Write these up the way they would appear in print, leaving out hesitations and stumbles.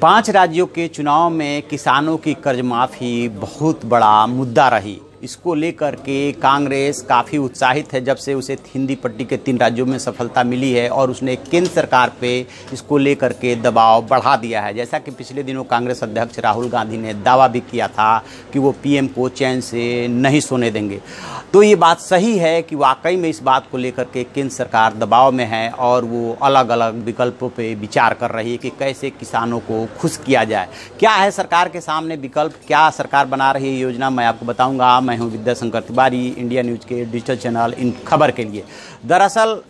5 राज्यों के चुनाव में किसानों की कर्ज माफ़ी बहुत बड़ा मुद्दा रही। इसको लेकर के कांग्रेस काफ़ी उत्साहित है जब से उसे हिंदी पट्टी के 3 राज्यों में सफलता मिली है और उसने केंद्र सरकार पे इसको लेकर के दबाव बढ़ा दिया है। जैसा कि पिछले दिनों कांग्रेस अध्यक्ष राहुल गांधी ने दावा भी किया था कि वो पीएम को चैन से नहीं सोने देंगे। तो ये बात सही है कि वाकई में इस बात को लेकर के केंद्र सरकार दबाव में है और वो अलग अलग विकल्पों पे विचार कर रही है कि कैसे किसानों को खुश किया जाए। क्या है सरकार के सामने विकल्प, क्या सरकार बना रही है योजना, मैं आपको बताऊंगा। मैं हूं विद्याशंकर तिवारी, इंडिया न्यूज़ के डिजिटल चैनल इन खबर के लिए। दरअसल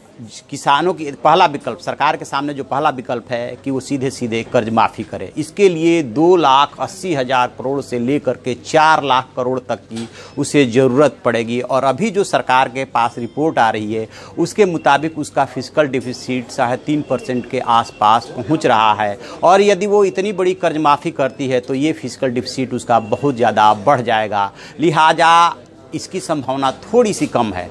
किसानों की पहला विकल्प, सरकार के सामने जो पहला विकल्प है कि वो सीधे सीधे कर्ज माफ़ी करे। इसके लिए 2,80,000 करोड़ से लेकर के 4 लाख करोड़ तक की उसे ज़रूरत पड़ेगी। और अभी जो सरकार के पास रिपोर्ट आ रही है उसके मुताबिक उसका फिस्कल डिफिसिट 3.5% के आसपास पहुंच रहा है। और यदि वो इतनी बड़ी कर्ज माफ़ी करती है तो ये फिस्कल डिफिसिट उसका बहुत ज़्यादा बढ़ जाएगा, लिहाजा इसकी संभावना थोड़ी सी कम है।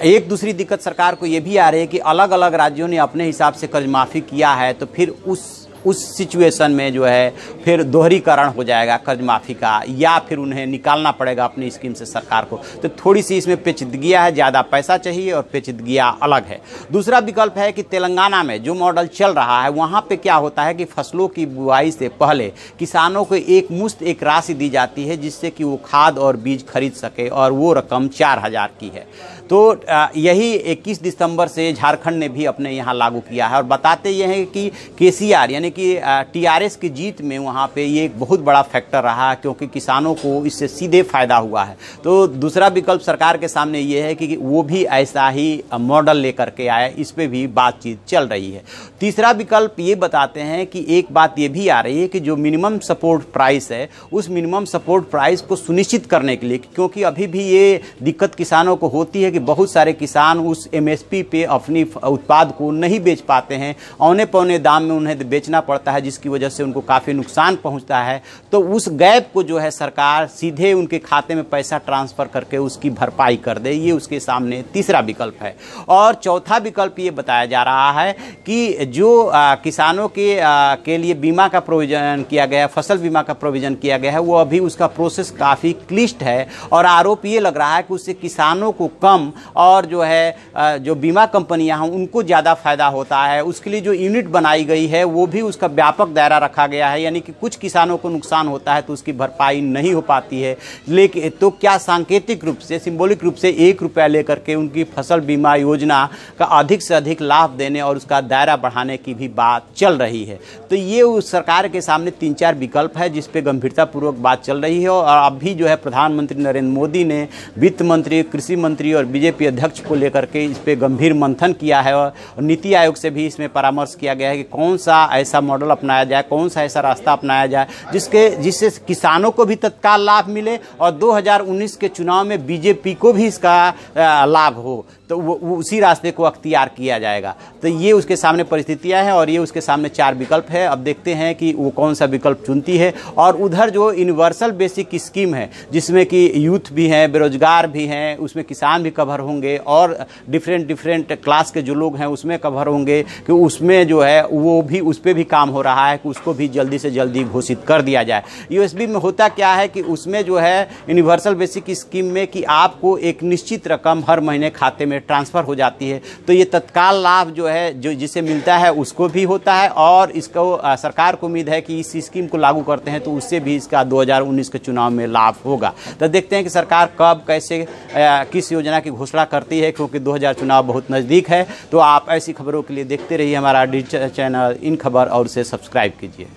एक दूसरी दिक्कत सरकार को ये भी आ रही है कि अलग अलग राज्यों ने अपने हिसाब से कर्ज माफ़ी किया है, तो फिर उस सिचुएशन में जो है फिर दोहरीकरण हो जाएगा कर्ज माफ़ी का, या फिर उन्हें निकालना पड़ेगा अपनी स्कीम से सरकार को। तो थोड़ी सी इसमें पेचीदगियाँ है, ज़्यादा पैसा चाहिए और पेचीदगियाँ अलग है। दूसरा विकल्प है कि तेलंगाना में जो मॉडल चल रहा है वहाँ पे क्या होता है कि फसलों की बुआई से पहले किसानों को एक राशि दी जाती है जिससे कि वो खाद और बीज खरीद सके, और वो रकम 4,000 की है। तो यही 21 दिसंबर से झारखंड ने भी अपने यहाँ लागू किया है। और बताते ये हैं कि केसीआर यानी कि टीआरएस की जीत में वहाँ पे ये एक बहुत बड़ा फैक्टर रहा, क्योंकि किसानों को इससे सीधे फायदा हुआ है। तो दूसरा विकल्प सरकार के सामने ये है कि वो भी ऐसा ही मॉडल लेकर के आए, इस पे भी बातचीत चल रही है। तीसरा विकल्प ये बताते हैं कि एक बात ये भी आ रही है कि जो मिनिमम सपोर्ट प्राइस है उस मिनिमम सपोर्ट प्राइस को सुनिश्चित करने के लिए, क्योंकि अभी भी ये दिक्कत किसानों को होती है कि बहुत सारे किसान उस एमएसपी पे अपनी उत्पाद को नहीं बेच पाते हैं, औने पौने दाम में उन्हें बेचना पड़ता है, जिसकी वजह से उनको काफ़ी नुकसान पहुंचता है। तो उस गैप को जो है सरकार सीधे उनके खाते में पैसा ट्रांसफ़र करके उसकी भरपाई कर दे, ये उसके सामने तीसरा विकल्प है। और चौथा विकल्प ये बताया जा रहा है कि जो किसानों के लिए बीमा का प्रोविज़न किया गया है, फसल बीमा का प्रोविज़न किया गया है, वो अभी उसका प्रोसेस काफ़ी क्लिष्ट है। और आरोप ये लग रहा है कि उससे किसानों को कम और जो है जो बीमा कंपनियां हैं उनको ज़्यादा फायदा होता है। उसके लिए जो यूनिट बनाई गई है वो भी उसका व्यापक दायरा रखा गया है, यानी कि कुछ किसानों को नुकसान होता है तो उसकी भरपाई नहीं हो पाती है। लेकिन तो क्या सांकेतिक रूप से, सिंबॉलिक रूप से 1 रुपया लेकर के उनकी फसल बीमा योजना का अधिक से अधिक लाभ देने और उसका दायरा बढ़ाने की भी बात चल रही है। तो ये उस सरकार के सामने 3-4 विकल्प है जिस पे गंभीरतापूर्वक बात चल रही है। और अभी जो है प्रधानमंत्री नरेंद्र मोदी ने वित्त मंत्री, कृषि मंत्री और बीजेपी अध्यक्ष को लेकर के इस पे गंभीर मंथन किया है। और नीति आयोग से भी इसमें परामर्श किया गया है कि कौन सा ऐसा मॉडल अपनाया जाए, कौन सा ऐसा रास्ता अपनाया जाए जिससे किसानों को भी तत्काल लाभ मिले और 2019 के चुनाव में बीजेपी को भी इसका लाभ हो। तो वो उसी रास्ते को अख्तियार किया जाएगा। तो ये उसके सामने परिस्थितियां हैं और ये उसके सामने 4 विकल्प है। अब देखते हैं कि वो कौन सा विकल्प चुनती है। और उधर जो यूनिवर्सल बेसिक स्कीम है जिसमें कि यूथ भी हैं, बेरोजगार भी हैं, उसमें किसान भी कवर होंगे और डिफरेंट क्लास के जो लोग हैं उसमें कवर होंगे, कि उसमें जो है वो भी उस पर भी काम हो रहा है कि उसको भी जल्दी से जल्दी घोषित कर दिया जाए। यूएसबी में होता क्या है कि उसमें जो है यूनिवर्सल बेसिक स्कीम में कि आपको एक निश्चित रकम हर महीने खाते में ट्रांसफर हो जाती है। तो ये तत्काल लाभ जो है जो जिसे मिलता है उसको भी होता है, और इसको सरकार को उम्मीद है कि इस स्कीम को लागू करते हैं तो उससे भी इसका 2019 के चुनाव में लाभ होगा। तो देखते हैं कि सरकार कब कैसे किस योजना की घोषणा करती है, क्योंकि 2000 चुनाव बहुत नज़दीक है। तो आप ऐसी खबरों के लिए देखते रहिए हमारा डिजिटल चैनल इन खबर और उसे सब्सक्राइब कीजिए।